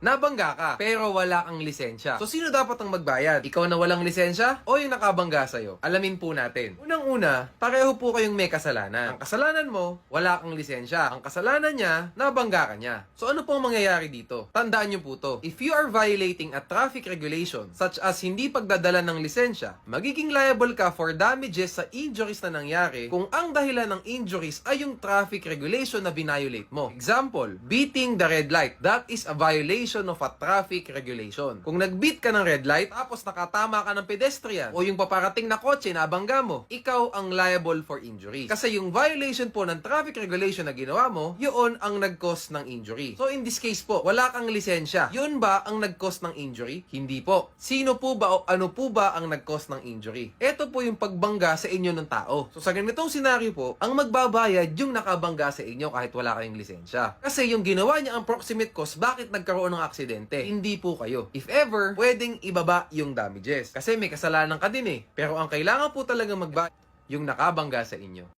Nabangga ka, pero wala kang lisensya. So sino dapat ang magbayad? Ikaw na walang lisensya o yung nakabangga sa'yo? Alamin po natin. Unang-una, pareho po kayong may kasalanan. Ang kasalanan mo, wala kang lisensya. Ang kasalanan niya, nabangga ka niya. So ano pong mangyayari dito? Tandaan niyo po to. If you are violating a traffic regulation, such as hindi pagdadala ng lisensya, magiging liable ka for damages sa injuries na nangyari kung ang dahilan ng injuries ay yung traffic regulation na violate mo. Example, beating the red light. That is a violation of a traffic regulation. Kung nag-beat ka ng red light, tapos nakatama ka ng pedestrian o yung paparating na kotse na abangga mo, ikaw ang liable for injury. Kasi yung violation po ng traffic regulation na ginawa mo, yun ang nag-cause ng injury. So in this case po, wala kang lisensya. Yun ba ang nag-cause ng injury? Hindi po. Sino po ba o ano po ba ang nag-cause ng injury? Ito po yung pagbangga sa inyo ng tao. So sa ganitong senaryo po, ang magbabayad yung nakabangga sa inyo kahit wala kayong lisensya. Kasi yung ginawa niya ang proximate cause, bakit nagkaroon ng aksidente? Hindi po kayo. If ever, pwedeng ibaba yung damages. Kasi may kasalanan ka din eh. Pero ang kailangan po talaga magbayad yung nakabangga sa inyo.